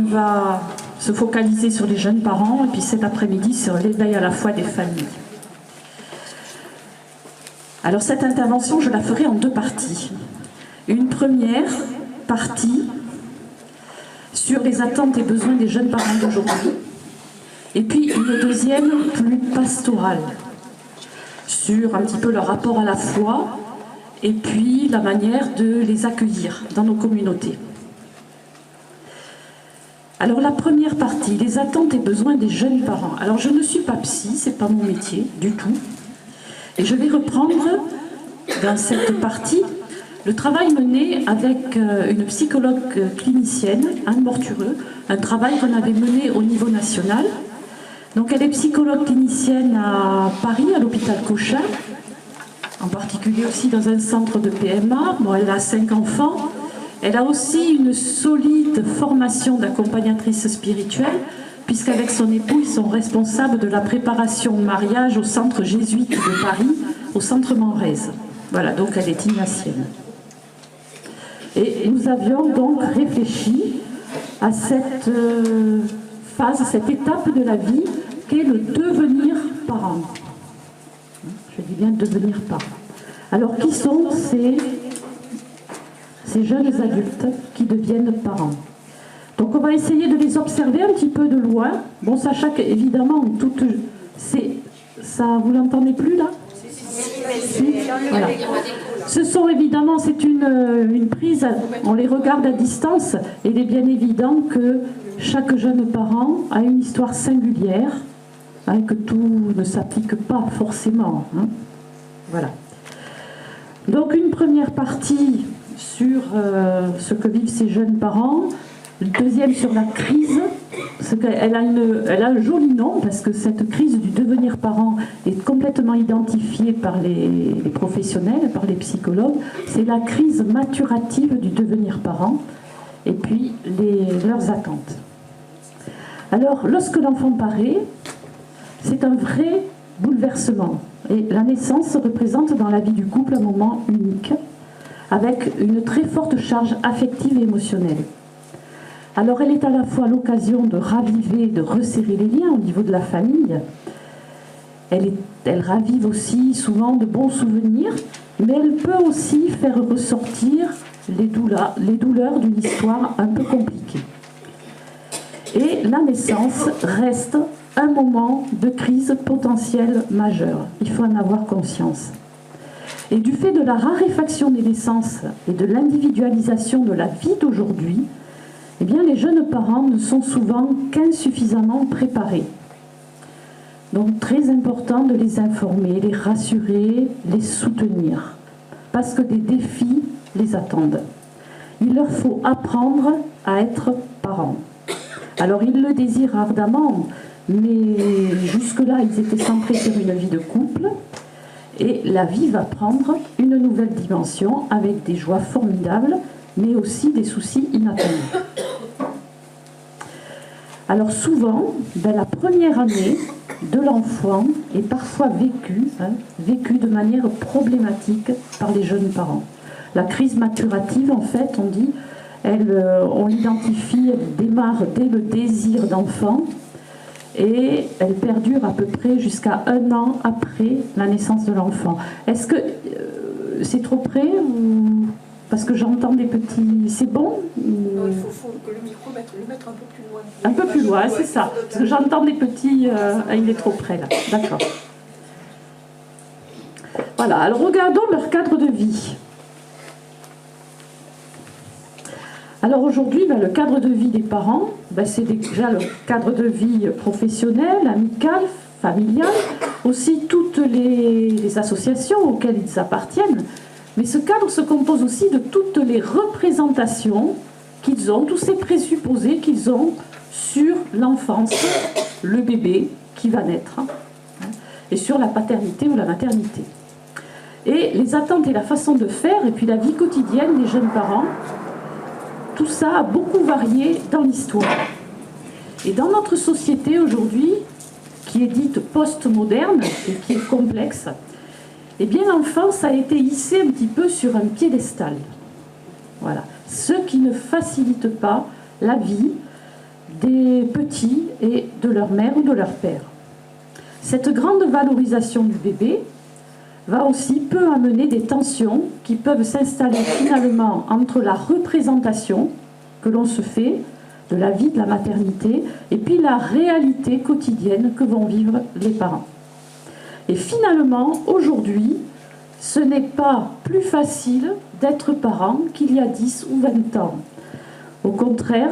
va se focaliser sur les jeunes parents et puis cet après-midi sur l'éveil à la fois des familles. Alors cette intervention, je la ferai en deux parties. Une première partie sur les attentes et besoins des jeunes parents d'aujourd'hui, et puis une deuxième plus pastorale, sur un petit peu leur rapport à la foi, et puis la manière de les accueillir dans nos communautés. Alors la première partie, les attentes et besoins des jeunes parents. Alors je ne suis pas psy, c'est pas mon métier du tout, et je vais reprendre dans cette partie le travail mené avec une psychologue clinicienne, Anne Mortureux, un travail qu'on avait mené au niveau national. Donc elle est psychologue clinicienne à Paris, à l'hôpital Cochin, en particulier aussi dans un centre de PMA. Bon, elle a 5 enfants. Elle a aussi une solide formation d'accompagnatrice spirituelle, puisqu'avec son époux, ils sont responsables de la préparation au mariage au centre jésuite de Paris, au centre Manrese. Voilà, donc elle est ignatienne. Et nous avions donc réfléchi à cette phase, cette étape de la vie qu'est le devenir parent. Je dis bien devenir parent. Alors qui sont ces jeunes adultes qui deviennent parents? Donc on va essayer de les observer un petit peu de loin. Bon, sachant qu'évidemment, ça, vous l'entendez plus là? Si. Voilà. Ce sont évidemment, c'est une prise, on les regarde à distance, et il est bien évident que chaque jeune parent a une histoire singulière, hein, que tout ne s'applique pas forcément. Hein. Voilà. Donc une première partie sur ce que vivent ces jeunes parents, une deuxième sur la crise. Elle a un joli nom parce que cette crise du devenir parent est complètement identifiée par les professionnels, par les psychologues. C'est la crise maturative du devenir parent et puis leurs attentes. Alors, lorsque l'enfant paraît, c'est un vrai bouleversement. Et la naissance représente dans la vie du couple un moment unique, avec une très forte charge affective et émotionnelle. Alors elle est à la fois l'occasion de raviver, de resserrer les liens au niveau de la famille. Elle ravive aussi souvent de bons souvenirs, mais elle peut aussi faire ressortir les douleurs d'une histoire un peu compliquée. Et la naissance reste un moment de crise potentielle majeure. Il faut en avoir conscience. Et du fait de la raréfaction des naissances et de l'individualisation de la vie d'aujourd'hui, eh bien, les jeunes parents ne sont souvent qu'insuffisamment préparés. Donc, très important de les informer, les rassurer, les soutenir, parce que des défis les attendent. Il leur faut apprendre à être parents. Alors, ils le désirent ardemment, mais jusque-là, ils étaient centrés sur une vie de couple, et la vie va prendre une nouvelle dimension avec des joies formidables, mais aussi des soucis inattendus. Alors souvent, la première année de l'enfant est parfois vécue de manière problématique par les jeunes parents. La crise maturative, en fait, on dit, on l'identifie, elle démarre dès le désir d'enfant et elle perdure à peu près jusqu'à 1 an après la naissance de l'enfant. Est-ce que c'est trop près ou... Parce que j'entends des petits... C'est bon ou... Non, il faut que le micro le mettre un peu plus loin. Un peu plus loin, c'est ça. Parce que j'entends des petits... il est trop près, là. D'accord. Voilà, alors regardons leur cadre de vie. Alors aujourd'hui, le cadre de vie des parents, c'est déjà le cadre de vie professionnel, amical, familial, aussi toutes les associations auxquelles ils appartiennent. Mais ce cadre se compose aussi de toutes les représentations qu'ils ont, tous ces présupposés qu'ils ont sur l'enfance, le bébé qui va naître, et sur la paternité ou la maternité. Et les attentes et la façon de faire, et puis la vie quotidienne des jeunes parents, tout ça a beaucoup varié dans l'histoire. Et dans notre société aujourd'hui, qui est dite post-moderne et qui est complexe, eh bien l'enfance a été hissée un petit peu sur un piédestal. Voilà. Ce qui ne facilite pas la vie des petits et de leur mère ou de leur père. Cette grande valorisation du bébé peut amener des tensions qui peuvent s'installer finalement entre la représentation que l'on se fait de la vie de la maternité et puis la réalité quotidienne que vont vivre les parents. Et finalement, aujourd'hui, ce n'est pas plus facile d'être parent qu'il y a 10 ou 20 ans. Au contraire,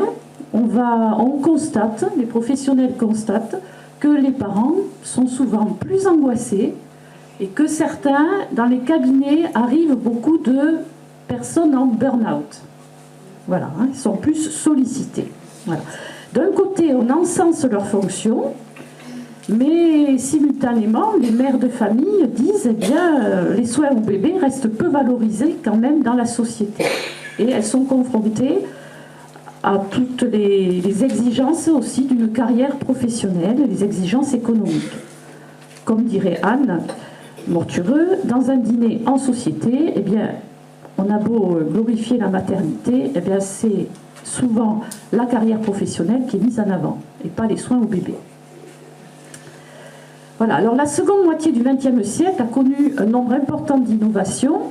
on constate, les professionnels constatent, que les parents sont souvent plus angoissés et que certains, dans les cabinets, arrivent beaucoup de personnes en burn-out. Voilà, hein, ils sont plus sollicités. Voilà. D'un côté, on encense leurs fonctions, mais simultanément, les mères de famille disent, eh bien, les soins au bébé restent peu valorisés quand même dans la société. Et elles sont confrontées à toutes les exigences aussi d'une carrière professionnelle, les exigences économiques. Comme dirait Anne Mortureux, dans un dîner en société, eh bien, on a beau glorifier la maternité, eh bien, c'est souvent la carrière professionnelle qui est mise en avant, et pas les soins au bébé. Voilà, alors la seconde moitié du XXe siècle a connu un nombre important d'innovations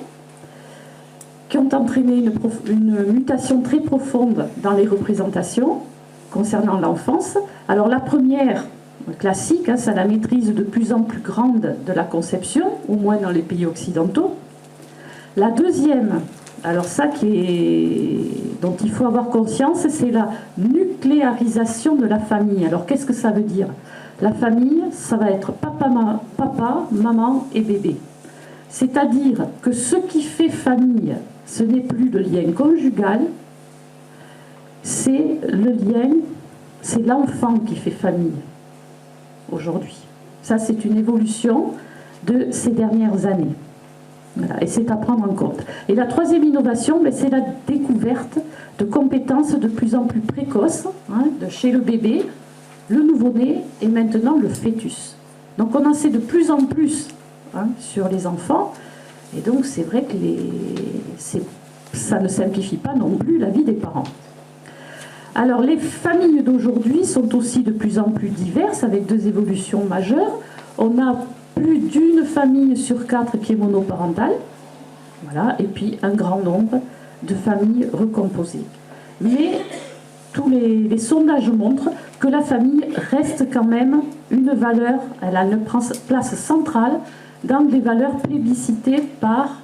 qui ont entraîné une mutation très profonde dans les représentations concernant l'enfance. Alors la première, classique, hein, c'est la maîtrise de plus en plus grande de la conception, au moins dans les pays occidentaux. La deuxième, alors ça dont il faut avoir conscience, c'est la nucléarisation de la famille. Alors qu'est-ce que ça veut dire ? La famille, ça va être papa, maman et bébé. C'est-à-dire que ce qui fait famille, ce n'est plus le lien conjugal, c'est le lien, c'est l'enfant qui fait famille aujourd'hui. Ça, c'est une évolution de ces dernières années. Voilà, et c'est à prendre en compte. Et la troisième innovation, c'est la découverte de compétences de plus en plus précoces, hein, chez le bébé, le nouveau-né et maintenant le fœtus. Donc on en sait de plus en plus, hein, sur les enfants, et donc c'est vrai que ça ne simplifie pas non plus la vie des parents. Alors les familles d'aujourd'hui sont aussi de plus en plus diverses, avec deux évolutions majeures. On a plus d'une famille sur 4 qui est monoparentale, voilà, et puis un grand nombre de familles recomposées. Mais tous les sondages montrent que la famille reste quand même une valeur, elle a une place centrale dans les valeurs plébiscitées par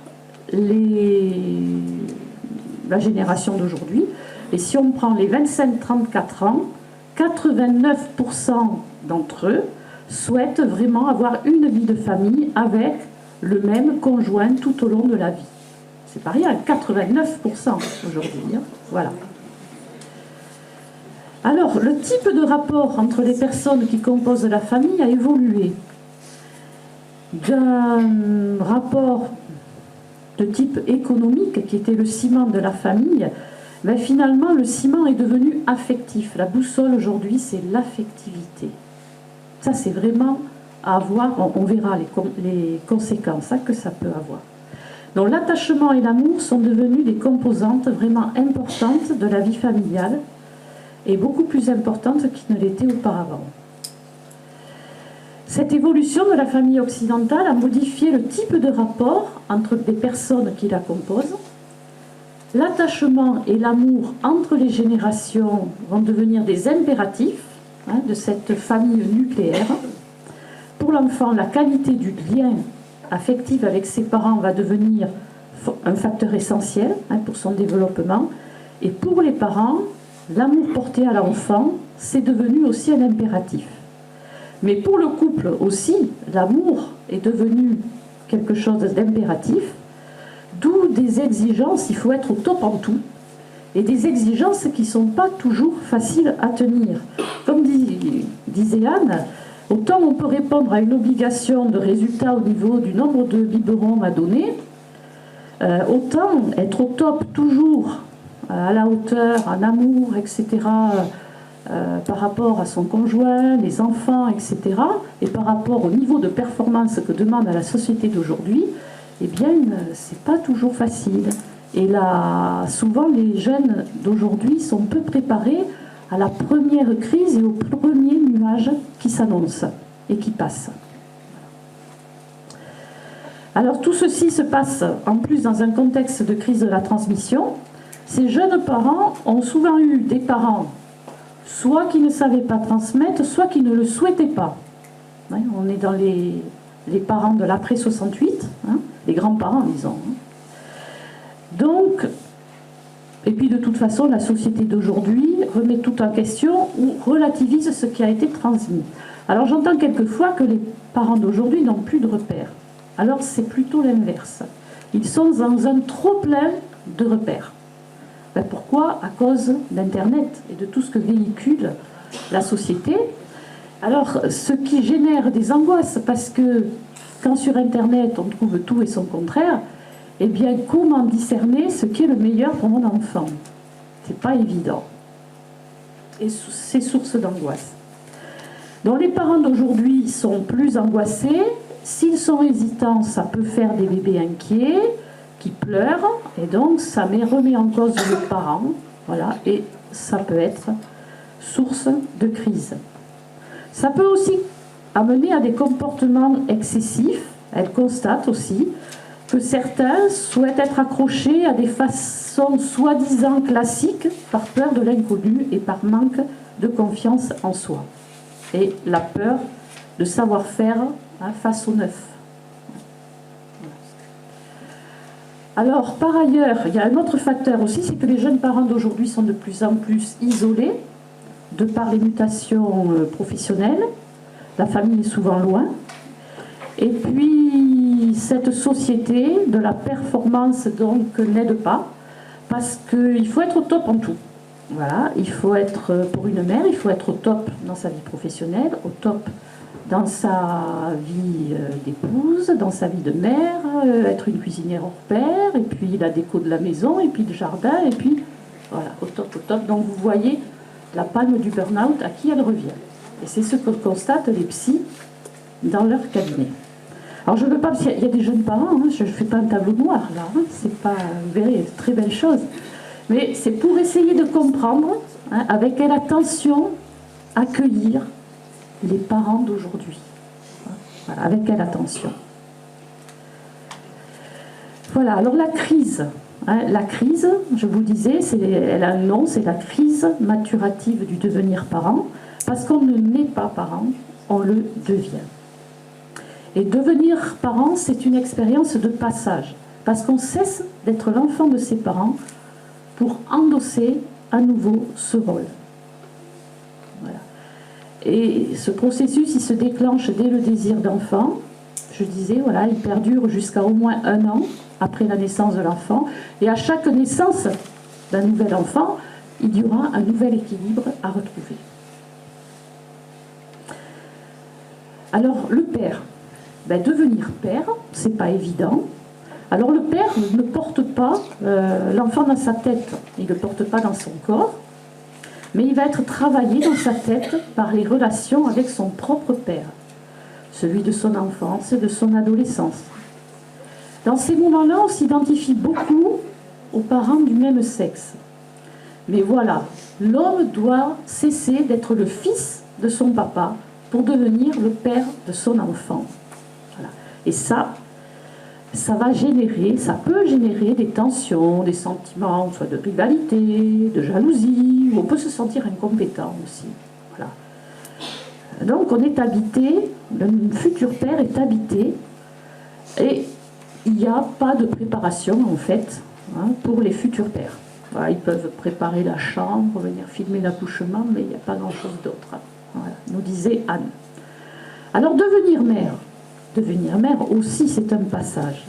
la génération d'aujourd'hui. Et si on prend les 25-34 ans, 89% d'entre eux souhaitent vraiment avoir une vie de famille avec le même conjoint tout au long de la vie. C'est pas rien, 89% aujourd'hui. Hein, voilà. Alors, le type de rapport entre les personnes qui composent la famille a évolué. D'un rapport de type économique, qui était le ciment de la famille, mais finalement, le ciment est devenu affectif. La boussole aujourd'hui, c'est l'affectivité. Ça, c'est vraiment à avoir, on verra les conséquences, hein, que ça peut avoir. Donc, l'attachement et l'amour sont devenus des composantes vraiment importantes de la vie familiale, et beaucoup plus importante qu'il ne l'était auparavant. Cette évolution de la famille occidentale a modifié le type de rapport entre les personnes qui la composent. L'attachement et l'amour entre les générations vont devenir des impératifs, hein, de cette famille nucléaire. Pour l'enfant, la qualité du lien affectif avec ses parents va devenir un facteur essentiel, hein, pour son développement. Et pour les parents, l'amour porté à l'enfant, c'est devenu aussi un impératif. Mais pour le couple aussi, l'amour est devenu quelque chose d'impératif, d'où des exigences, il faut être au top en tout, et des exigences qui ne sont pas toujours faciles à tenir. Comme disait Anne, autant on peut répondre à une obligation de résultat au niveau du nombre de biberons à donner, autant être au top toujours, à la hauteur, en amour, etc., par rapport à son conjoint, les enfants, etc., et par rapport au niveau de performance que demande à la société d'aujourd'hui, eh bien, c'est pas toujours facile. Et là, souvent, les jeunes d'aujourd'hui sont peu préparés à la première crise et au premier nuage qui s'annonce et qui passe. Alors tout ceci se passe en plus dans un contexte de crise de la transmission. Ces jeunes parents ont souvent eu des parents soit qui ne savaient pas transmettre, soit qui ne le souhaitaient pas. On est dans les parents de l'après 68, les grands-parents disons. Donc, et puis de toute façon, la société d'aujourd'hui remet tout en question ou relativise ce qui a été transmis. Alors j'entends quelquefois que les parents d'aujourd'hui n'ont plus de repères. Alors c'est plutôt l'inverse. Ils sont dans un trop-plein de repères. Ben pourquoi? À cause d'Internet et de tout ce que véhicule la société. Alors ce qui génère des angoisses, parce que quand sur Internet on trouve tout et son contraire, eh bien comment discerner ce qui est le meilleur pour mon enfant? C'est pas évident. Et c'est source d'angoisse. Donc les parents d'aujourd'hui sont plus angoissés. S'ils sont hésitants, ça peut faire des bébés inquiets, qui pleurent, et donc ça remet en cause le parent, voilà, et ça peut être source de crise. Ça peut aussi amener à des comportements excessifs. Elle constate aussi que certains souhaitent être accrochés à des façons soi-disant classiques par peur de l'inconnu et par manque de confiance en soi. Et la peur de savoir-faire face au neuf. Alors, par ailleurs, il y a un autre facteur aussi, c'est que les jeunes parents d'aujourd'hui sont de plus en plus isolés, de par les mutations professionnelles. La famille est souvent loin. Et puis, cette société de la performance, donc, n'aide pas, parce qu'il faut être au top en tout. Voilà, il faut être, pour une mère, il faut être au top dans sa vie professionnelle, au top dans sa vie d'épouse, dans sa vie de mère, être une cuisinière hors pair, et puis la déco de la maison, et puis le jardin, et puis voilà, au top, au top. Donc vous voyez la palme du burn-out, à qui elle revient. Et c'est ce que constatent les psys dans leur cabinet. Alors je ne veux pas, il y a des jeunes parents, je ne fais pas un tableau noir là, c'est pas, vous verrez, très belle chose. Mais c'est pour essayer de comprendre, avec quelle attention accueillir les parents d'aujourd'hui. Voilà, avec quelle attention. Voilà, alors la crise, je vous disais, elle a un nom, c'est la crise maturative du devenir parent, parce qu'on ne naît pas parent, on le devient. Et devenir parent, c'est une expérience de passage, parce qu'on cesse d'être l'enfant de ses parents pour endosser à nouveau ce rôle. Voilà. Et ce processus, il se déclenche dès le désir d'enfant. Je disais, voilà, il perdure jusqu'à au moins 1 an après la naissance de l'enfant. Et à chaque naissance d'un nouvel enfant, il y aura un nouvel équilibre à retrouver. Alors, le père, devenir père, c'est pas évident. Alors le père ne porte pas l'enfant dans sa tête, il ne le porte pas dans son corps, mais il va être travaillé dans sa tête par les relations avec son propre père, celui de son enfance et de son adolescence. Dans ces moments-là, on s'identifie beaucoup aux parents du même sexe. Mais voilà, l'homme doit cesser d'être le fils de son papa pour devenir le père de son enfant. Voilà. Et ça peut générer des tensions, des sentiments, soit de rivalité, de jalousie, ou on peut se sentir incompétent aussi. Voilà. Donc on est habité, le futur père est habité, et il n'y a pas de préparation en fait pour les futurs pères. Voilà, ils peuvent préparer la chambre, venir filmer l'accouchement, mais il n'y a pas grand-chose d'autre. Voilà, nous disait Anne. Alors devenir mère aussi, c'est un passage.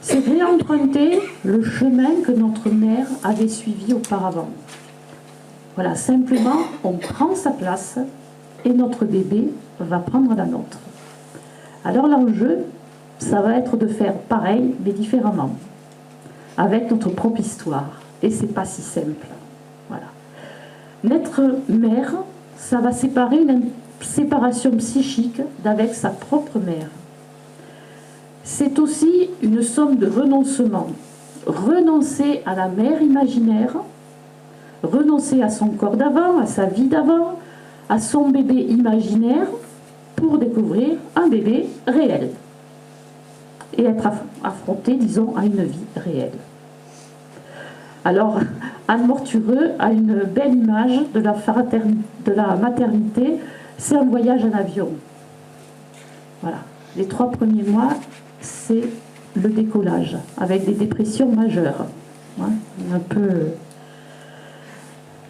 C'est réemprunter le chemin que notre mère avait suivi auparavant. Voilà, simplement, on prend sa place et notre bébé va prendre la nôtre. Alors l'enjeu, ça va être de faire pareil, mais différemment, avec notre propre histoire. Et c'est pas si simple. Voilà. Naître mère, ça va séparer une séparation psychique d'avec sa propre mère. C'est aussi une somme de renoncement. Renoncer à la mère imaginaire, renoncer à son corps d'avant, à sa vie d'avant, à son bébé imaginaire, pour découvrir un bébé réel et être affronté, disons, à une vie réelle. Alors, Anne Mortureux a une belle image de la maternité, c'est un voyage en avion. Voilà. Les 3 premiers mois, c'est le décollage, avec des dépressions majeures. Hein, un peu...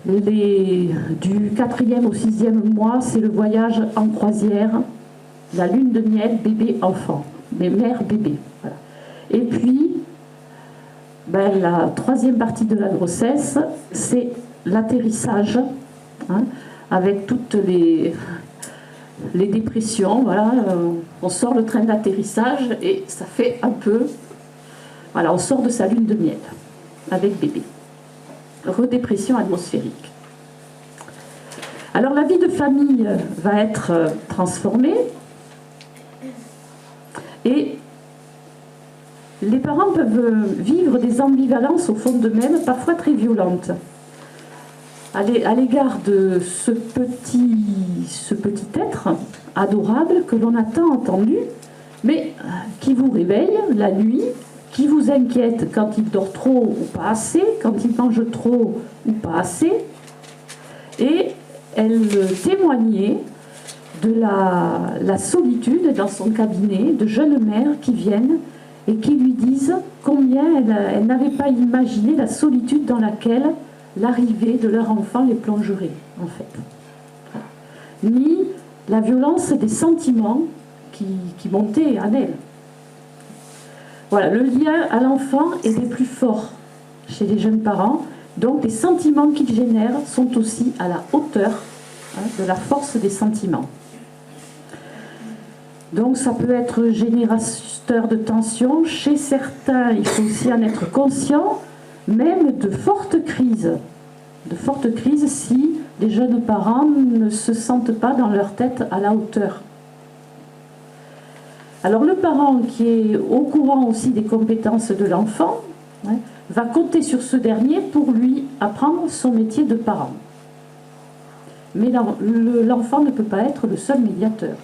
du 4e au 6e mois, c'est le voyage en croisière, la lune de miel, bébé-enfant, mais mère-bébé. Voilà. Et puis, la 3e partie de la grossesse, c'est l'atterrissage, hein, avec toutes les dépressions. Voilà, on sort le train d'atterrissage et ça fait un peu... Voilà, on sort de sa lune de miel avec bébé. Redépression atmosphérique. Alors la vie de famille va être transformée et les parents peuvent vivre des ambivalences au fond d'eux-mêmes, parfois très violentes, à l'égard de ce petit être adorable que l'on a tant entendu, mais qui vous réveille la nuit, qui vous inquiète quand il dort trop ou pas assez, quand il mange trop ou pas assez. Et elle témoignait de la solitude dans son cabinet, de jeunes mères qui viennent et qui lui disent combien elle n'avait pas imaginé la solitude dans laquelle l'arrivée de leur enfant les plongerait, en fait. Ni la violence des sentiments qui montaient en elle. Voilà, le lien à l'enfant est des plus forts chez les jeunes parents, donc les sentiments qu'ils génèrent sont aussi à la hauteur, hein, de la force des sentiments. Donc ça peut être générateur de tension, chez certains il faut aussi en être conscient, même de fortes crises si les jeunes parents ne se sentent pas dans leur tête à la hauteur. Alors le parent qui est au courant aussi des compétences de l'enfant, hein, va compter sur ce dernier pour lui apprendre son métier de parent. Mais l'enfant ne peut pas être le seul médiateur.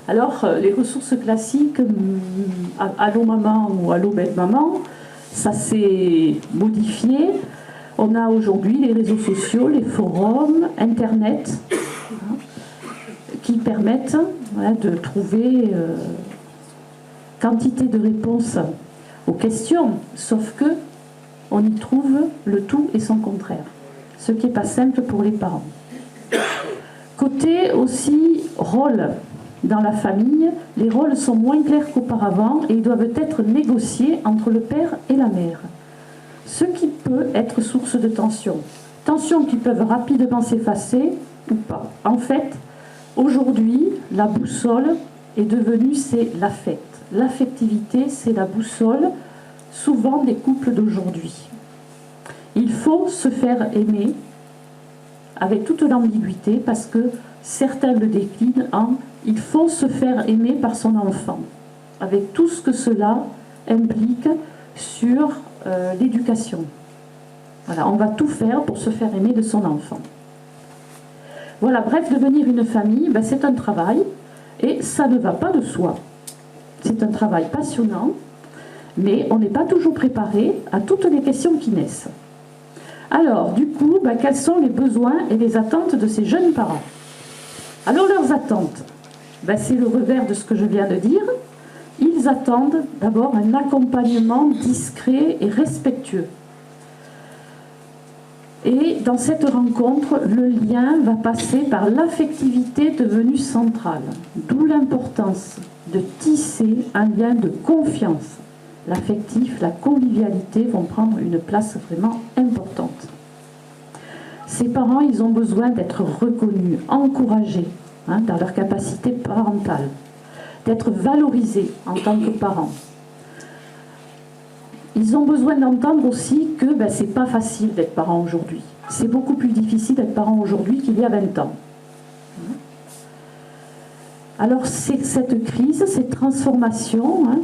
Alors les ressources classiques, Allô maman ou Allô belle maman, ça s'est modifié. On a aujourd'hui les réseaux sociaux, les forums, Internet, hein, qui permettent, voilà, de trouver... quantité de réponses aux questions, sauf que on y trouve le tout et son contraire, ce qui n'est pas simple pour les parents. Côté aussi rôle dans la famille, les rôles sont moins clairs qu'auparavant et ils doivent être négociés entre le père et la mère, ce qui peut être source de tensions qui peuvent rapidement s'effacer ou pas. En fait, aujourd'hui, la boussole est devenue, c'est l'affect. L'affectivité, c'est la boussole, souvent des couples d'aujourd'hui. Il faut se faire aimer avec toute l'ambiguïté, parce que certains le déclinent en « il faut se faire aimer par son enfant », avec tout ce que cela implique sur l'éducation. Voilà, on va tout faire pour se faire aimer de son enfant. Voilà, bref, devenir une famille, c'est un travail, et ça ne va pas de soi. C'est un travail passionnant, mais on n'est pas toujours préparé à toutes les questions qui naissent. Alors, du coup, quels sont les besoins et les attentes de ces jeunes parents? Alors, leurs attentes, c'est le revers de ce que je viens de dire. Ils attendent d'abord un accompagnement discret et respectueux. Et dans cette rencontre, le lien va passer par l'affectivité devenue centrale, d'où l'importance de tisser un lien de confiance. L'affectif, la convivialité vont prendre une place vraiment importante. Ces parents, ils ont besoin d'être reconnus, encouragés, hein, dans leur capacité parentale, d'être valorisés en tant que parents. Ils ont besoin d'entendre aussi que c'est pas facile d'être parent aujourd'hui. C'est beaucoup plus difficile d'être parent aujourd'hui qu'il y a 20 ans. Alors cette crise, cette transformation, hein,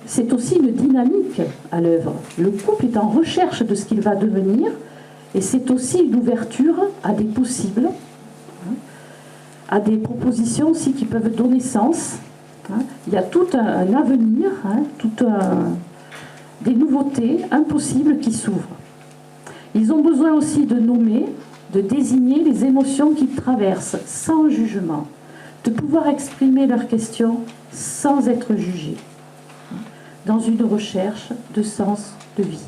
c'est aussi une dynamique à l'œuvre. Le couple est en recherche de ce qu'il va devenir Et c'est aussi une ouverture à des possibles, à des propositions aussi qui peuvent donner sens. Il y a tout un avenir, des nouveautés impossibles qui s'ouvrent. Ils ont besoin aussi de nommer, de désigner les émotions qu'ils traversent sans jugement, de pouvoir exprimer leurs questions sans être jugés, dans une recherche de sens de vie.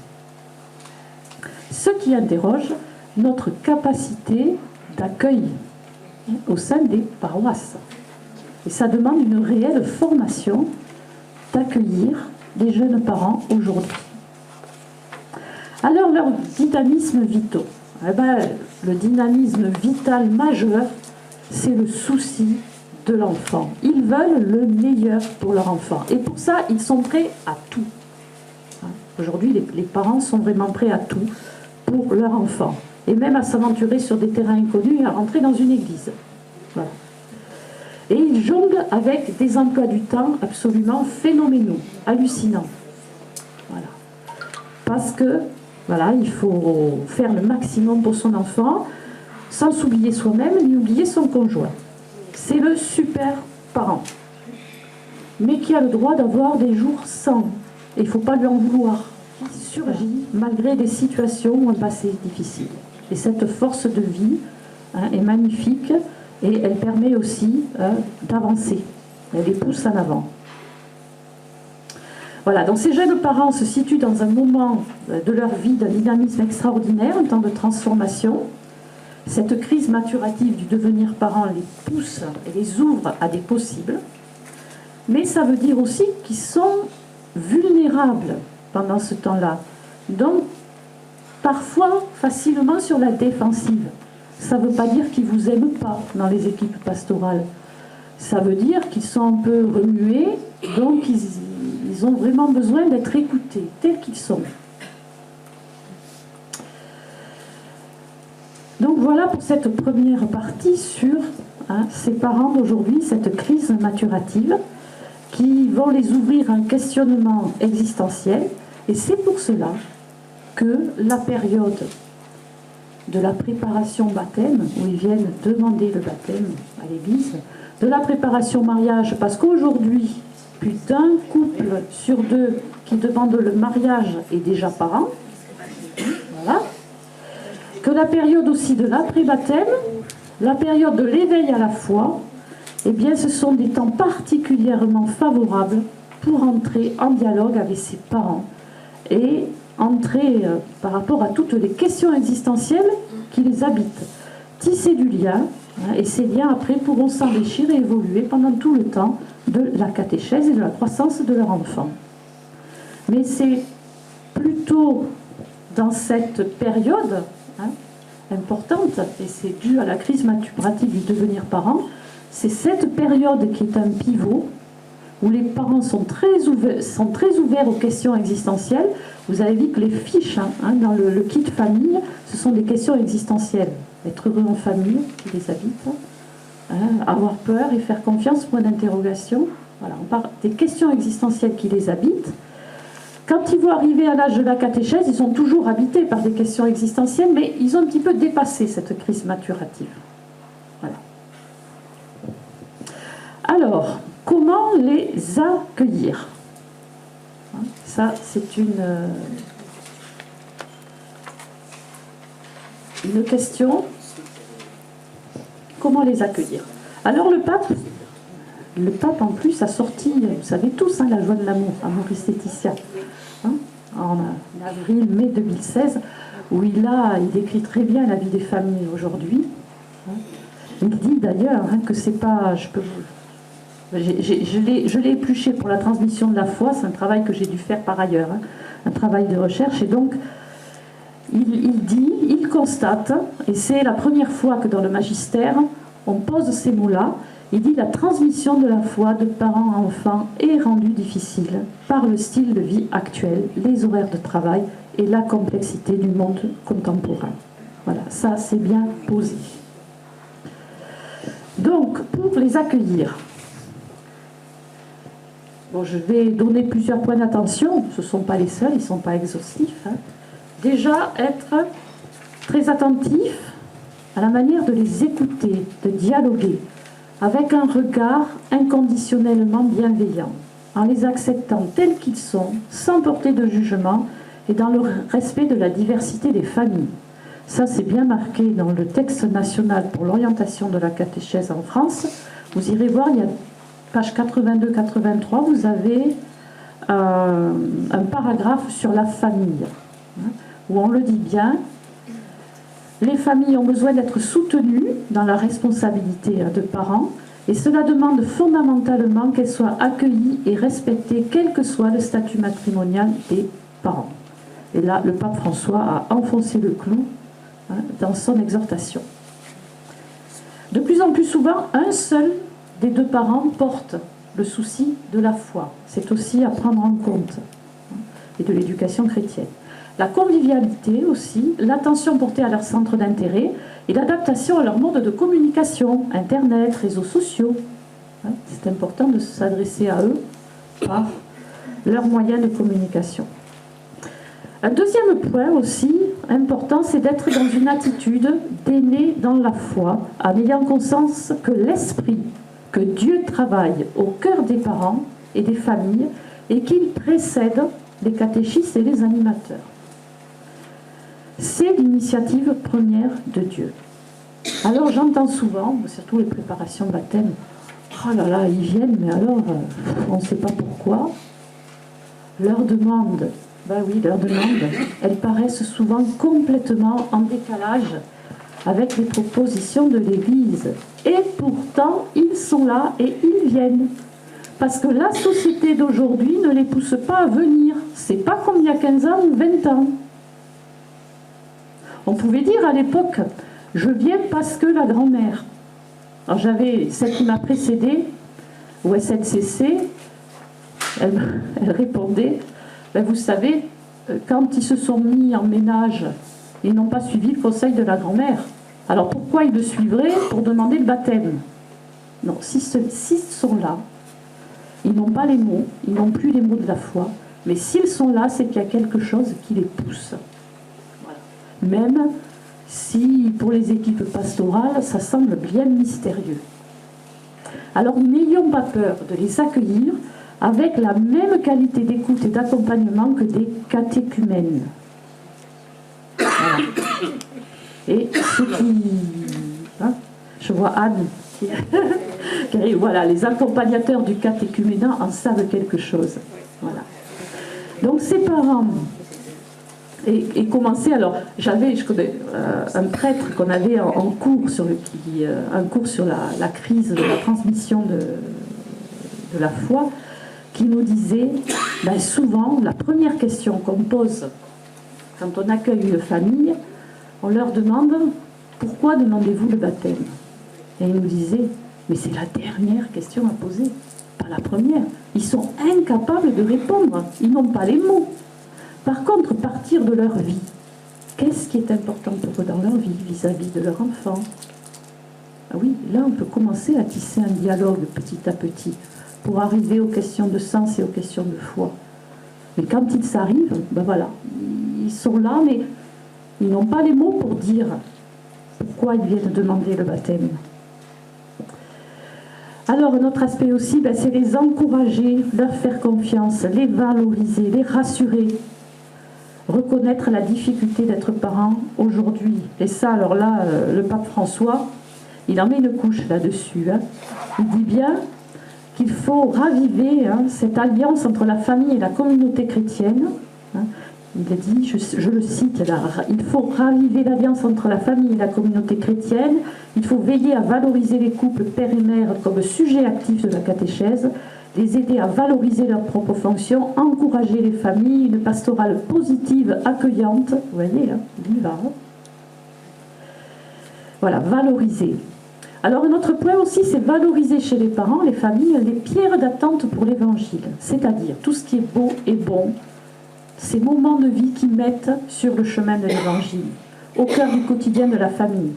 Ce qui interroge notre capacité d'accueil au sein des paroisses. Et ça demande une réelle formation d'accueillir les jeunes parents aujourd'hui. Alors, leur dynamisme vital. Le dynamisme vital majeur, c'est le souci de l'enfant. Ils veulent le meilleur pour leur enfant. Et pour ça, ils sont prêts à tout. Aujourd'hui, les parents sont vraiment prêts à tout pour leur enfant. Et même à s'aventurer sur des terrains inconnus et à rentrer dans une église. Voilà. Et ils jonglent avec des emplois du temps absolument phénoménaux, hallucinants. Voilà. Parce que, voilà, il faut faire le maximum pour son enfant, sans s'oublier soi-même, ni oublier son conjoint. C'est le super parent. Mais qui a le droit d'avoir des jours sans. Et il ne faut pas lui en vouloir. Il surgit malgré des situations ou un passé difficile. Et cette force de vie est magnifique et elle permet aussi d'avancer. Elle les pousse en avant. Voilà, donc ces jeunes parents se situent dans un moment de leur vie d'un dynamisme extraordinaire, un temps de transformation. Cette crise maturative du devenir parent les pousse et les ouvre à des possibles. Mais ça veut dire aussi qu'ils sont vulnérables pendant ce temps-là. Donc, parfois, facilement sur la défensive. Ça ne veut pas dire qu'ils ne vous aiment pas dans les équipes pastorales. Ça veut dire qu'ils sont un peu remués, donc ils ont vraiment besoin d'être écoutés, tels qu'ils sont. Donc voilà pour cette première partie sur ces parents d'aujourd'hui, cette crise maturative, qui vont les ouvrir à un questionnement existentiel. Et c'est pour cela que la période de la préparation baptême, où ils viennent demander le baptême à l'église, de la préparation mariage, parce qu'aujourd'hui, plus d'un couple sur deux qui demande le mariage est déjà parent. Voilà. Que la période aussi de l'après-baptême, la période de l'éveil à la foi, eh bien ce sont des temps particulièrement favorables pour entrer en dialogue avec ses parents et entrer par rapport à toutes les questions existentielles qui les habitent. Tisser du lien, et ces liens après pourront s'enrichir et évoluer pendant tout le temps de la catéchèse et de la croissance de leur enfant. Mais c'est plutôt dans cette période importante, et c'est dû à la crise maturative du devenir parent, c'est cette période qui est un pivot où les parents sont très ouverts aux questions existentielles. Vous avez vu que les fiches dans le kit famille, ce sont des questions existentielles. Être heureux en famille, qui les habite, avoir peur et faire confiance, point d'interrogation. Voilà, on parle des questions existentielles qui les habitent. Quand ils vont arriver à l'âge de la catéchèse, ils sont toujours habités par des questions existentielles, mais ils ont un petit peu dépassé cette crise maturative. Voilà. Alors, comment les accueillir? Ça, c'est une question. Comment les accueillir? Alors, le pape en plus a sorti, vous savez tous, la joie de l'amour, Amoris Laetitia, en avril-mai 2016, où il décrit très bien la vie des familles aujourd'hui. Il dit d'ailleurs que c'est pas, je l'ai épluché pour la transmission de la foi, c'est un travail que j'ai dû faire par ailleurs, un travail de recherche, et donc il constate, et c'est la première fois que dans le magistère on pose ces mots-là, il dit: la transmission de la foi de parents à enfants est rendue difficile par le style de vie actuel, les horaires de travail et la complexité du monde contemporain. Voilà, ça c'est bien posé. Donc, pour les accueillir, bon, je vais donner plusieurs points d'attention, ce ne sont pas les seuls, ils ne sont pas exhaustifs. Déjà, être très attentif à la manière de les écouter, de dialoguer, avec un regard inconditionnellement bienveillant, en les acceptant tels qu'ils sont, sans porter de jugement et dans le respect de la diversité des familles. Ça, c'est bien marqué dans le texte national pour l'orientation de la catéchèse en France. Vous irez voir, il y a page 82-83, vous avez un paragraphe sur la famille, où on le dit bien. Les familles ont besoin d'être soutenues dans la responsabilité de parents, et cela demande fondamentalement qu'elles soient accueillies et respectées, quel que soit le statut matrimonial des parents. Et là, le pape François a enfoncé le clou dans son exhortation. De plus en plus souvent, un seul des deux parents porte le souci de la foi. C'est aussi à prendre en compte, et de l'éducation chrétienne. La convivialité aussi, l'attention portée à leur centre d'intérêt et l'adaptation à leur mode de communication, Internet, réseaux sociaux. C'est important de s'adresser à eux par leurs moyens de communication. Un deuxième point aussi important, c'est d'être dans une attitude d'aîné dans la foi, en ayant conscience que l'esprit, que Dieu travaille au cœur des parents et des familles et qu'il précède les catéchistes et les animateurs. C'est l'initiative première de Dieu. Alors j'entends souvent, surtout les préparations de baptême, « Oh là là, ils viennent, mais alors, on ne sait pas pourquoi. » Leurs demandes, leurs demandes, elles paraissent souvent complètement en décalage avec les propositions de l'Église. Et pourtant, ils sont là et ils viennent. Parce que la société d'aujourd'hui ne les pousse pas à venir. C'est pas comme il y a 15 ans ou 20 ans. On pouvait dire à l'époque, je viens parce que la grand-mère. Alors j'avais celle qui m'a précédée, au SNCC, elle répondait, vous savez, quand ils se sont mis en ménage, ils n'ont pas suivi le conseil de la grand-mère. Alors pourquoi ils le suivraient pour demander le baptême? Non, s'ils sont là, ils n'ont pas les mots, ils n'ont plus les mots de la foi, mais s'ils sont là, c'est qu'il y a quelque chose qui les pousse. Même si pour les équipes pastorales, ça semble bien mystérieux. Alors n'ayons pas peur de les accueillir avec la même qualité d'écoute et d'accompagnement que des catéchumènes. Voilà. Et ceux qui... je vois Anne qui voilà, les accompagnateurs du catéchuménat en savent quelque chose. Voilà. Donc ces parents... Et commencer, alors je connais un prêtre qu'on avait en cours sur un cours sur la crise de la transmission de la foi, qui nous disait, souvent, la première question qu'on pose quand on accueille une famille, on leur demande, pourquoi demandez-vous le baptême? Et ils nous disaient, mais c'est la dernière question à poser, pas la première. Ils sont incapables de répondre, ils n'ont pas les mots. Par contre, partir de leur vie, qu'est-ce qui est important pour eux dans leur vie vis-à-vis de leur enfant? Ah oui, là on peut commencer à tisser un dialogue petit à petit pour arriver aux questions de sens et aux questions de foi. Mais quand ils arrivent, voilà, ils sont là, mais ils n'ont pas les mots pour dire pourquoi ils viennent demander le baptême. Alors, un autre aspect aussi, c'est les encourager, leur faire confiance, les valoriser, les rassurer. Reconnaître la difficulté d'être parent aujourd'hui. Et ça, alors là, le pape François, il en met une couche là-dessus. Il dit bien qu'il faut raviver cette alliance entre la famille et la communauté chrétienne. Il a dit, je le cite là, il faut raviver l'alliance entre la famille et la communauté chrétienne. Il faut veiller à valoriser les couples père et mère comme sujet actif de la catéchèse, les aider à valoriser leurs propres fonctions, encourager les familles, une pastorale positive, accueillante. Vous voyez, il y va. Voilà, valoriser. Alors, un autre point aussi, c'est valoriser chez les parents, les familles, les pierres d'attente pour l'évangile. C'est-à-dire tout ce qui est beau et bon, ces moments de vie qui mettent sur le chemin de l'évangile, au cœur du quotidien de la famille.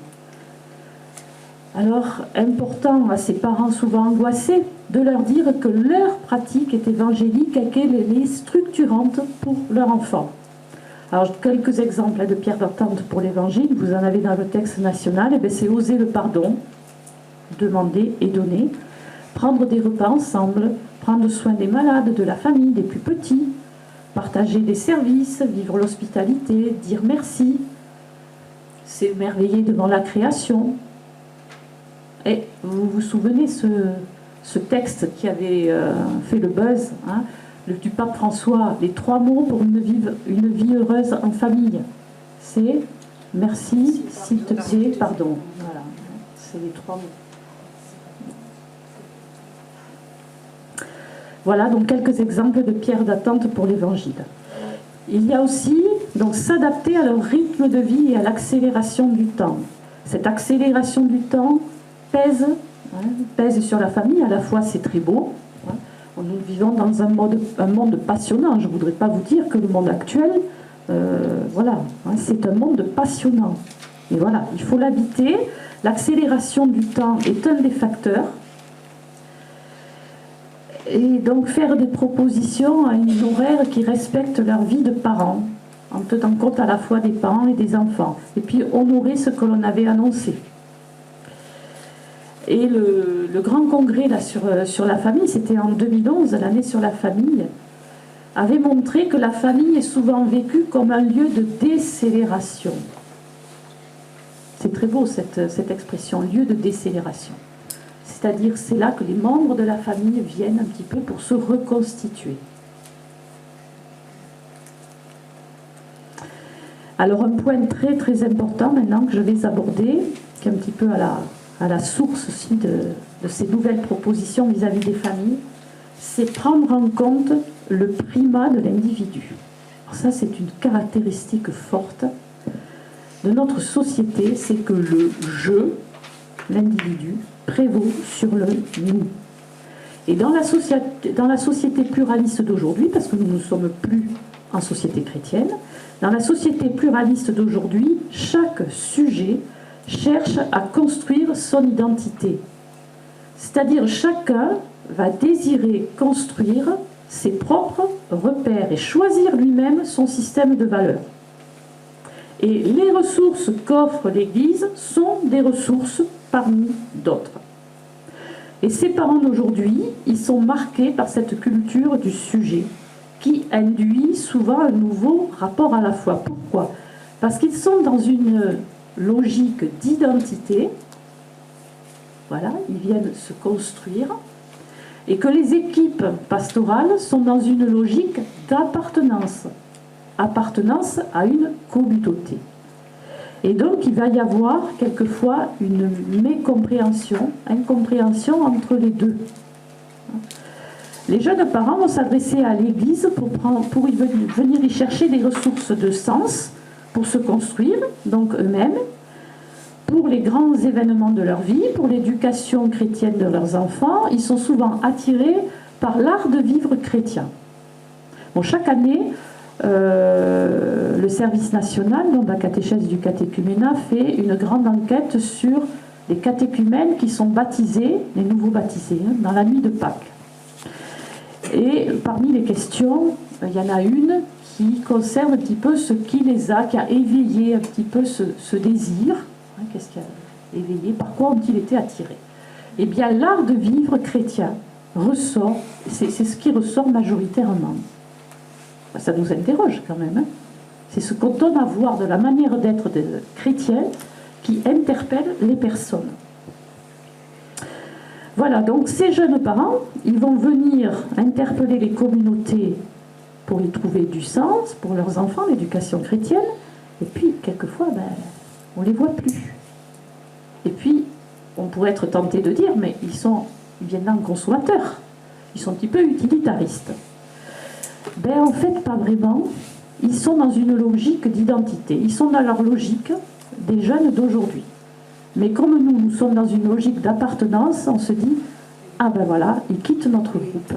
Alors, important à ces parents souvent angoissés, de leur dire que leur pratique est évangélique et qu'elle est structurante pour leur enfant. Alors, quelques exemples de pierres d'attente pour l'Évangile, vous en avez dans le texte national, et bien, c'est oser le pardon, demander et donner, prendre des repas ensemble, prendre soin des malades, de la famille, des plus petits, partager des services, vivre l'hospitalité, dire merci, s'émerveiller devant la création. Et vous vous souvenez ce texte qui avait fait le buzz, hein, du pape François, les 3 mots pour une vie heureuse en famille. C'est merci, s'il te plaît, pardon. Voilà, c'est les 3 mots. Voilà donc quelques exemples de pierres d'attente pour l'Évangile. Il y a aussi donc s'adapter à leur rythme de vie et à l'accélération du temps. Cette accélération du temps pèse sur la famille. À la fois c'est très beau. Nous vivons dans un monde passionnant. Je ne voudrais pas vous dire que le monde actuel, c'est un monde passionnant. Et voilà, il faut l'habiter. L'accélération du temps est un des facteurs. Et donc faire des propositions à une horaire qui respecte leur vie de parents, en tenant compte à la fois des parents et des enfants. Et puis honorer ce que l'on avait annoncé. Et le grand congrès là, sur la famille, c'était en 2011, l'année sur la famille, avait montré que la famille est souvent vécue comme un lieu de décélération. C'est très beau cette expression, lieu de décélération. C'est-à-dire c'est là que les membres de la famille viennent un petit peu pour se reconstituer. Alors un point très très important maintenant que je vais aborder, qui est un petit peu à la source aussi de ces nouvelles propositions vis-à-vis des familles, c'est prendre en compte le primat de l'individu. Ça, c'est une caractéristique forte de notre société, c'est que le « je », l'individu, prévaut sur le « nous ». Et dans la société pluraliste d'aujourd'hui, parce que nous ne sommes plus en société chrétienne, dans la société pluraliste d'aujourd'hui, chaque sujet cherche à construire son identité. C'est-à-dire chacun va désirer construire ses propres repères et choisir lui-même son système de valeurs. Et les ressources qu'offre l'Église sont des ressources parmi d'autres. Et ces parents d'aujourd'hui, ils sont marqués par cette culture du sujet qui induit souvent un nouveau rapport à la foi. Pourquoi ? Parce qu'ils sont dans une logique d'identité, voilà, ils viennent se construire, et que les équipes pastorales sont dans une logique d'appartenance, appartenance à une communauté. Et donc il va y avoir quelquefois une mécompréhension, incompréhension entre les deux. Les jeunes parents vont s'adresser à l'Église pour venir y chercher des ressources de sens, pour se construire, donc eux-mêmes, pour les grands événements de leur vie, pour l'éducation chrétienne de leurs enfants. Ils sont souvent attirés par l'art de vivre chrétien. Bon, chaque année, le service national, donc la catéchèse du catéchuménat, fait une grande enquête sur les catéchumènes qui sont baptisés, les nouveaux baptisés, dans la nuit de Pâques. Et parmi les questions, il y en a une qui concerne un petit peu ce qui les a, qui a éveillé un petit peu ce désir. Qu'est-ce qui a éveillé? Par quoi ont-ils été attirés? Eh bien, l'art de vivre chrétien ressort, c'est ce qui ressort majoritairement. Ça nous interroge quand même. Hein. C'est ce qu'on donne à voir de la manière d'être des chrétiens qui interpelle les personnes. Voilà, donc ces jeunes parents, ils vont venir interpeller les communautés pour y trouver du sens, pour leurs enfants, l'éducation chrétienne, et puis quelquefois, on ne les voit plus. Et puis, on pourrait être tenté de dire, mais ils viennent en consommateurs, ils sont un petit peu utilitaristes. En fait, pas vraiment. Ils sont dans une logique d'identité, ils sont dans leur logique des jeunes d'aujourd'hui. Mais comme nous sommes dans une logique d'appartenance, on se dit, voilà, ils quittent notre groupe.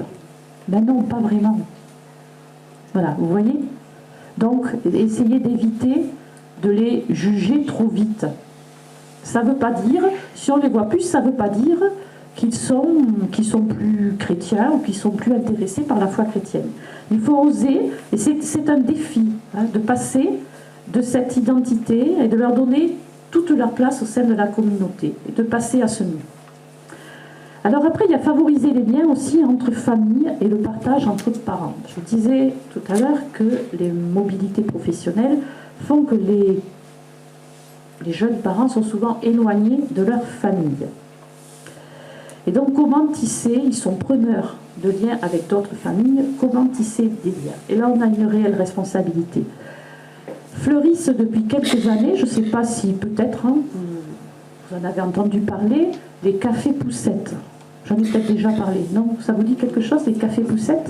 Non, pas vraiment. Voilà, vous voyez? Donc, essayez d'éviter de les juger trop vite. Ça ne veut pas dire, si on ne les voit plus, ça ne veut pas dire qui sont plus chrétiens ou qui sont plus intéressés par la foi chrétienne. Il faut oser, et c'est un défi, hein, de passer de cette identité et de leur donner toute leur place au sein de la communauté, et de passer à ce niveau. Alors après, il y a favoriser les liens aussi entre familles et le partage entre parents. Je disais tout à l'heure que les mobilités professionnelles font que les jeunes parents sont souvent éloignés de leur famille. Et donc comment tisser, ils sont preneurs de liens avec d'autres familles, comment tisser des liens. Et là on a une réelle responsabilité. Fleurissent depuis quelques années, je ne sais pas si peut-être vous en avez entendu parler, les cafés poussettes. J'en ai peut-être déjà parlé. Non, ça vous dit quelque chose, les cafés poussettes?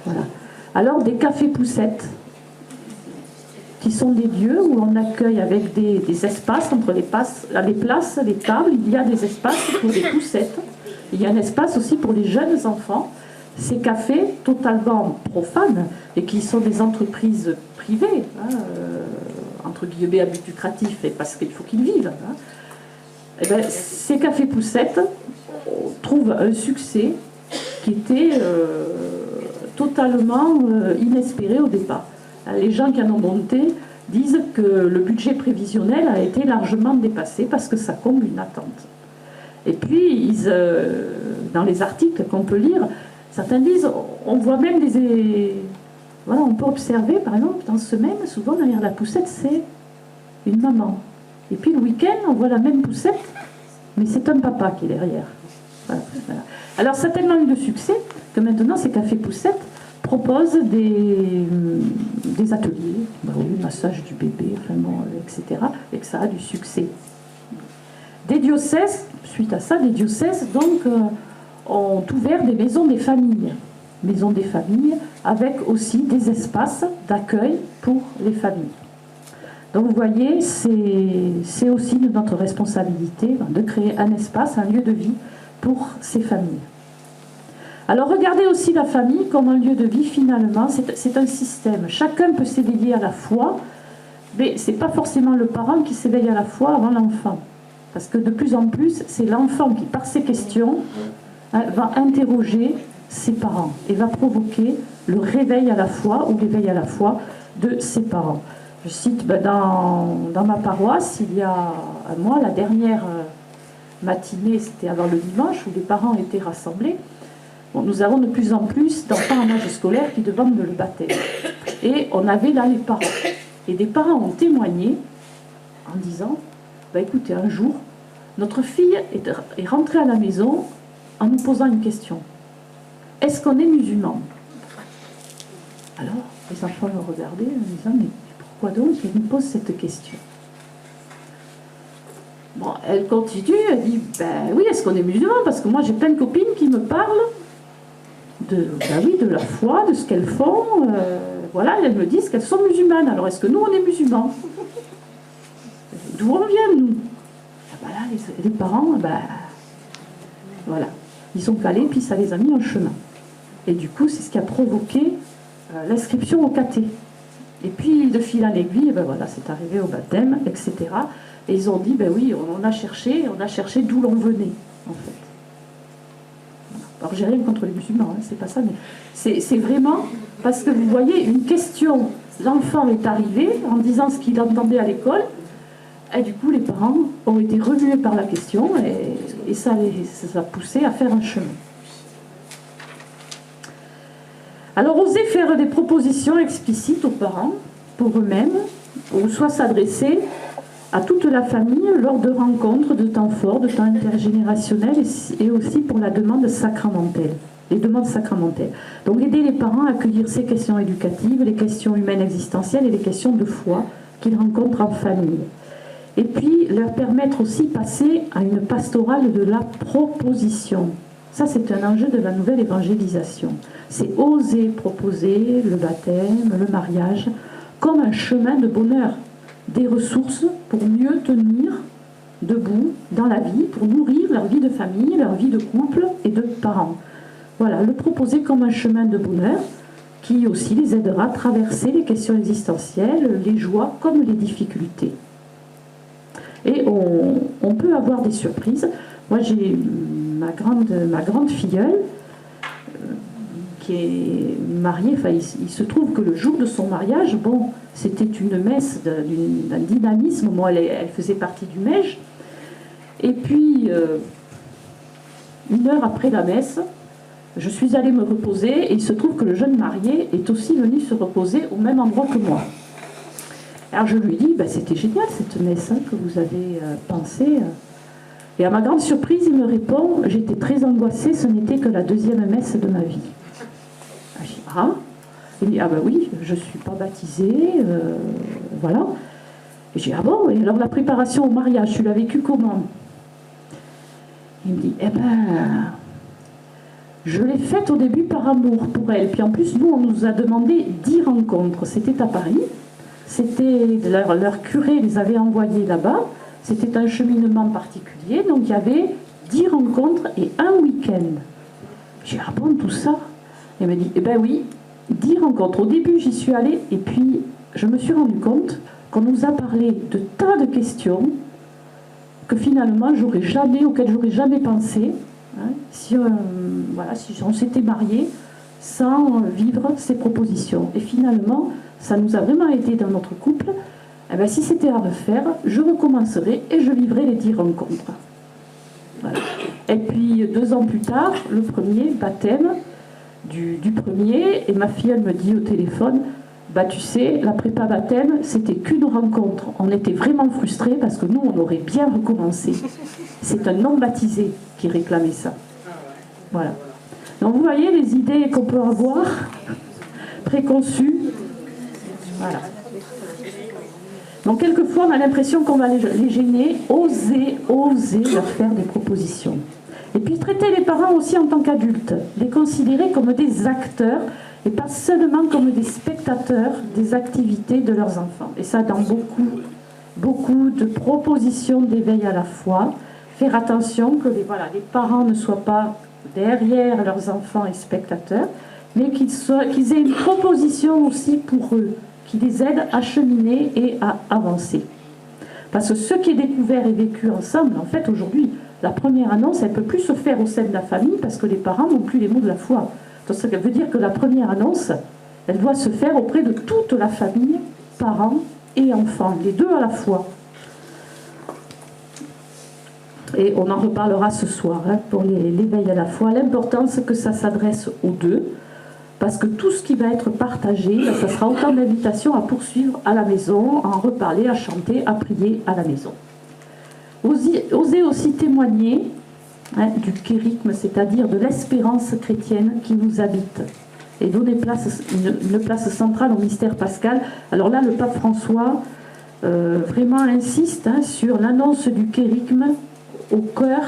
Voilà. Alors des cafés poussettes, qui sont des lieux où on accueille avec des espaces entre les places, les tables, il y a des espaces pour les poussettes. Il y a un espace aussi pour les jeunes enfants. Ces cafés totalement profanes et qui sont des entreprises privées, hein, entre guillemets à but lucratif et parce qu'il faut qu'ils vivent. Hein. Et bien, ces cafés poussettes trouvent un succès qui était totalement inespéré au départ. Les gens qui en ont monté disent que le budget prévisionnel a été largement dépassé parce que ça comble une attente. Et puis, dans les articles qu'on peut lire, certains disent, on voit même voilà, on peut observer, par exemple, dans ce semaine, souvent derrière la poussette, c'est une maman. Et puis le week-end, on voit la même poussette, mais c'est un papa qui est derrière. Voilà, voilà. Alors, ça a tellement eu de succès que maintenant, ces cafés poussettes proposent des ateliers, massage du bébé, vraiment, etc. Et que ça a du succès. Des diocèses, suite à ça, des diocèses donc ont ouvert des maisons des familles. Maisons des familles avec aussi des espaces d'accueil pour les familles. Donc vous voyez, c'est aussi de notre responsabilité de créer un espace, un lieu de vie pour ces familles. Alors regardez aussi la famille comme un lieu de vie finalement, c'est un système. Chacun peut s'éveiller à la foi, mais ce n'est pas forcément le parent qui s'éveille à la foi avant l'enfant. Parce que de plus en plus, c'est l'enfant qui, par ses questions, va interroger ses parents et va provoquer le réveil à la foi ou l'éveil à la foi de ses parents. Je cite dans ma paroisse, il y a un mois, la dernière matinée, c'était avant le dimanche, où les parents étaient rassemblés. Bon, nous avons de plus en plus d'enfants en âge scolaire qui demandent le baptême. Et on avait là les parents. Et des parents ont témoigné en disant, écoutez, un jour, notre fille est rentrée à la maison en nous posant une question. Est-ce qu'on est musulman? Alors, les enfants l'ont regardé en disant, mais pourquoi donc il nous pose cette question? Bon, elle continue, elle dit, oui, est-ce qu'on est musulman? Parce que moi, j'ai plein de copines qui me parlent de la foi, de ce qu'elles font. Voilà, elles me disent qu'elles sont musulmanes. Alors, est-ce que nous, on est musulmans? D'où on vient, nous? Là, les parents, voilà, ils sont calés, puis ça les a mis en chemin. Et du coup, c'est ce qui a provoqué l'inscription au caté. Et puis, de fil en aiguille, voilà, c'est arrivé au baptême, etc. Et ils ont dit, oui, on a cherché d'où l'on venait, en fait. Alors, j'ai rien contre les musulmans, hein, c'est pas ça, mais c'est vraiment parce que vous voyez, une question, l'enfant est arrivé en disant ce qu'il entendait à l'école, et du coup, les parents ont été remués par la question et ça a poussé à faire un chemin. Alors, oser faire des propositions explicites aux parents, pour eux-mêmes, ou soit s'adresser à toute la famille lors de rencontres, de temps forts, de temps intergénérationnels et aussi pour la demande sacramentelle, les demandes sacramentelles. Donc, aider les parents à accueillir ces questions éducatives, les questions humaines existentielles et les questions de foi qu'ils rencontrent en famille. Et puis, leur permettre aussi de passer à une pastorale de la proposition. Ça, c'est un enjeu de la nouvelle évangélisation. C'est oser proposer le baptême, le mariage, comme un chemin de bonheur, des ressources pour mieux tenir debout dans la vie, pour nourrir leur vie de famille, leur vie de couple et de parents. Voilà, le proposer comme un chemin de bonheur qui aussi les aidera à traverser les questions existentielles, les joies comme les difficultés. Et on peut avoir des surprises. Moi, j'ai ma grande filleule qui est mariée. Enfin, il se trouve que le jour de son mariage, bon, c'était une messe d'un dynamisme. Moi, elle faisait partie du MEJ. Et puis, 1 heure après la messe, je suis allée me reposer et il se trouve que le jeune marié est aussi venu se reposer au même endroit que moi. Alors je lui dis, ben, c'était génial cette messe que vous avez pensée. Et à ma grande surprise, il me répond, j'étais très angoissée, ce n'était que la 2e messe de ma vie. Je dis, ah. Il me dit, ah ben oui, je ne suis pas baptisée, voilà. Et je dis, ah bon, et alors la préparation au mariage, tu l'as vécu comment? Il me dit, eh ben, je l'ai faite au début par amour pour elle. Puis en plus, nous, on nous a demandé 10 rencontres. C'était à Paris. C'était leur curé les avait envoyés là-bas. C'était un cheminement particulier. Donc il y avait 10 rencontres et un week-end. J'ai dit, ah bon, tout ça? Il m'a dit, eh ben oui, 10 rencontres. Au début, j'y suis allée et puis je me suis rendu compte qu'on nous a parlé de tas de questions que finalement, auxquelles j'aurais jamais pensé, hein, si on s'était marié sans vivre ces propositions. Et finalement, ça nous a vraiment aidé dans notre couple. Eh bien, si c'était à refaire, je recommencerai et je vivrai les 10 rencontres. Voilà. Et puis 2 ans plus tard, le premier baptême du premier, et ma fille elle me dit au téléphone, bah tu sais, la prépa baptême, c'était qu'une rencontre. On était vraiment frustrés parce que nous, on aurait bien recommencé. C'est un non-baptisé qui réclamait ça. Voilà. Donc vous voyez les idées qu'on peut avoir, préconçues. Voilà. Donc quelquefois, on a l'impression qu'on va les gêner, oser leur faire des propositions. Et puis traiter les parents aussi en tant qu'adultes, les considérer comme des acteurs et pas seulement comme des spectateurs des activités de leurs enfants. Et ça dans beaucoup de propositions d'éveil à la foi. Faire attention que les parents ne soient pas derrière leurs enfants et spectateurs, mais qu'ils aient une proposition aussi pour eux, qui les aide à cheminer et à avancer. Parce que ce qui est découvert et vécu ensemble, en fait, aujourd'hui, la première annonce, elle ne peut plus se faire au sein de la famille parce que les parents n'ont plus les mots de la foi. Donc ça veut dire que la première annonce, elle doit se faire auprès de toute la famille, parents et enfants, les deux à la fois. Et on en reparlera ce soir, hein, pour l'éveil à la foi, l'importance que ça s'adresse aux deux, parce que tout ce qui va être partagé, ça sera autant d'invitations à poursuivre à la maison, à en reparler, à chanter, à prier à la maison. Osez aussi témoigner, hein, du kérigme, c'est-à-dire de l'espérance chrétienne qui nous habite, et donner une place centrale au mystère pascal. Alors là, le pape François vraiment insiste, hein, sur l'annonce du kérigme au cœur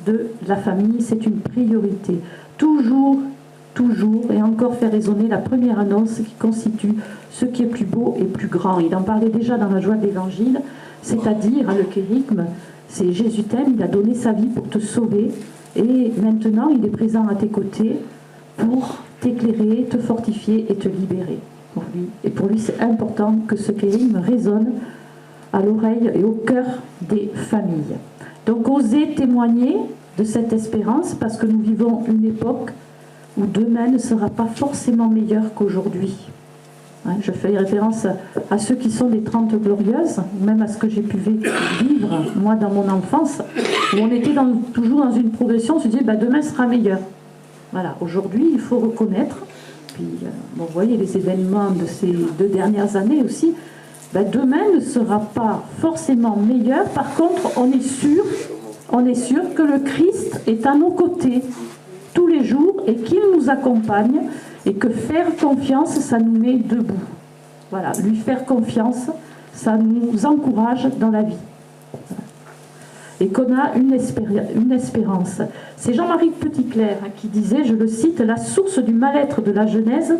de la famille. C'est une priorité. Toujours, et encore faire résonner la première annonce qui constitue ce qui est plus beau et plus grand. Il en parlait déjà dans la joie de l'Évangile, c'est-à-dire, hein, le kérigme, c'est Jésus t'aime, il a donné sa vie pour te sauver, et maintenant il est présent à tes côtés pour t'éclairer, te fortifier et te libérer. Et pour lui, c'est important que ce kérigme résonne à l'oreille et au cœur des familles. Donc, osez témoigner de cette espérance, parce que nous vivons une époque où demain ne sera pas forcément meilleur qu'aujourd'hui. Hein, je fais référence à ceux qui sont des 30 glorieuses, ou même à ce que j'ai pu vivre, moi, dans mon enfance, où on était toujours dans une progression, on se disait, bah, demain sera meilleur. Voilà, aujourd'hui, il faut reconnaître, puis, bon, vous voyez les événements de ces 2 dernières années aussi, bah, demain ne sera pas forcément meilleur. Par contre, on est sûr que le Christ est à nos côtés tous les jours et qu'il nous accompagne, et que faire confiance, ça nous met debout. Voilà, lui faire confiance, ça nous encourage dans la vie. Et qu'on a une espérance. C'est Jean-Marie Petitclerc, hein, qui disait, je le cite, « La source du mal-être de la jeunesse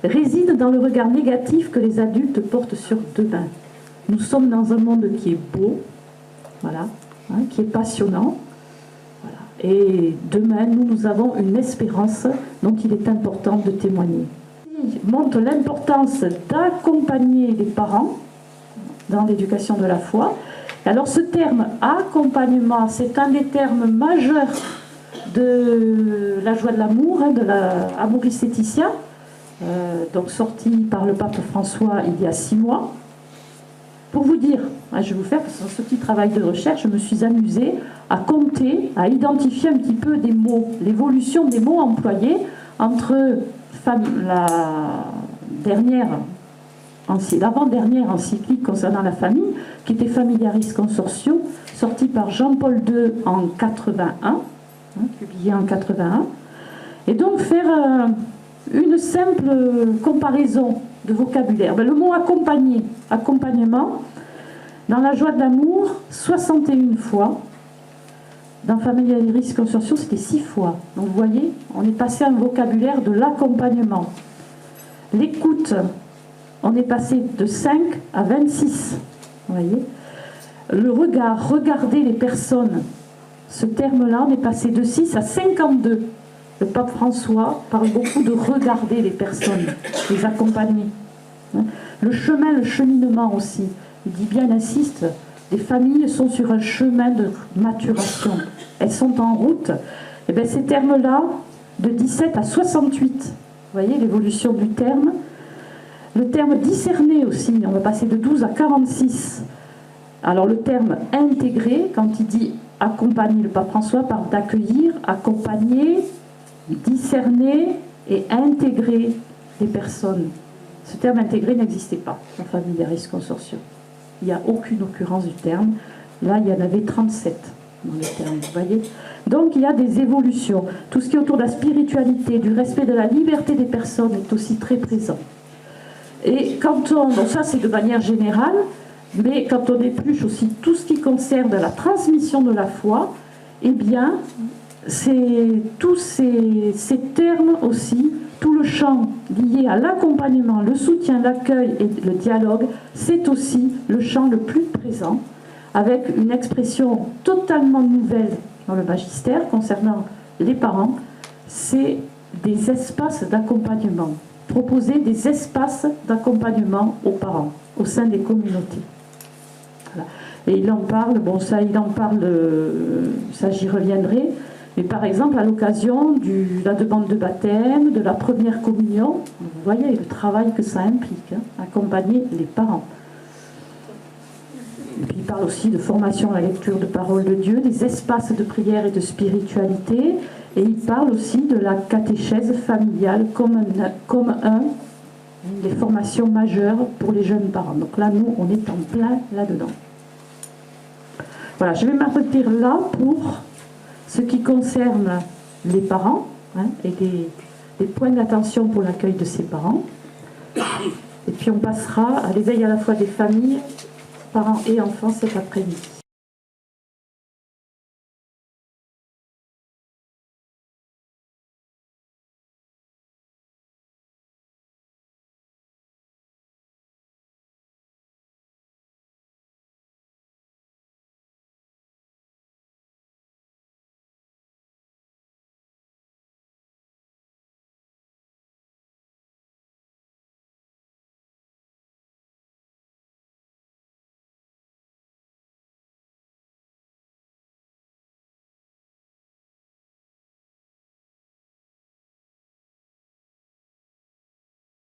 réside dans le regard négatif que les adultes portent sur demain. Nous sommes dans un monde qui est beau, voilà, hein, qui est passionnant. Voilà. Et demain, nous avons une espérance dont il est important de témoigner. Il montre l'importance d'accompagner les parents dans l'éducation de la foi. Alors ce terme accompagnement, c'est un des termes majeurs de la joie de l'amour, de l'Amoris Laetitia, donc sorti par le pape François il y a 6 mois. Pour vous dire, je vais vous faire, dans ce petit travail de recherche, je me suis amusée à compter, à identifier un petit peu des mots, l'évolution des mots employés entre l'avant-dernière encyclique concernant la famille, qui était Familiaris Consortio, sortie par Jean-Paul II en 81, publiée en 81, et donc faire une simple comparaison de vocabulaire. Le mot accompagnement, dans la joie de l'amour, 61 fois. Dans Familiaris Consortio, c'était 6 fois. Donc vous voyez, on est passé à un vocabulaire de l'accompagnement. L'écoute, on est passé de 5 à 26. Vous voyez. Le regard, regarder les personnes, ce terme-là, on est passé de 6 à 52. Le pape François parle beaucoup de regarder les personnes, les accompagner. Le chemin, le cheminement aussi. Il dit bien, il insiste, les familles sont sur un chemin de maturation. Elles sont en route. Et bien ces termes-là, de 17 à 68. Vous voyez l'évolution du terme. Le terme discerner aussi, on va passer de 12 à 46. Alors le terme intégrer, quand il dit accompagner, le pape François parle d'accueillir, accompagner, discerner et intégrer les personnes. Ce terme intégré n'existait pas en Familiaris Consortio. Il n'y a aucune occurrence du terme. Là, il y en avait 37 dans le terme, vous voyez. Donc, il y a des évolutions. Tout ce qui est autour de la spiritualité, du respect de la liberté des personnes est aussi très présent. Et quand on... Bon, ça, c'est de manière générale, mais quand on épluche aussi tout ce qui concerne la transmission de la foi, eh bien, c'est tous ces termes aussi, tout le champ lié à l'accompagnement, le soutien, l'accueil et le dialogue, c'est aussi le champ le plus présent, avec une expression totalement nouvelle dans le magistère concernant les parents, c'est des espaces d'accompagnement. Proposer des espaces d'accompagnement aux parents, au sein des communautés. Voilà. Et il en parle, bon ça il en parle, ça j'y reviendrai, mais par exemple à l'occasion de la demande de baptême, de la première communion, vous voyez le travail que ça implique, accompagner les parents. Et puis il parle aussi de formation à la lecture de parole de Dieu, des espaces de prière et de spiritualité, et il parle aussi de la catéchèse familiale comme une des formations majeures pour les jeunes parents. Donc là, nous, on est en plein là-dedans. Voilà, je vais m'arrêter là pour ce qui concerne les parents et les points d'attention pour l'accueil de ces parents. Et puis on passera à l'éveil à la fois des familles, parents et enfants cet après-midi.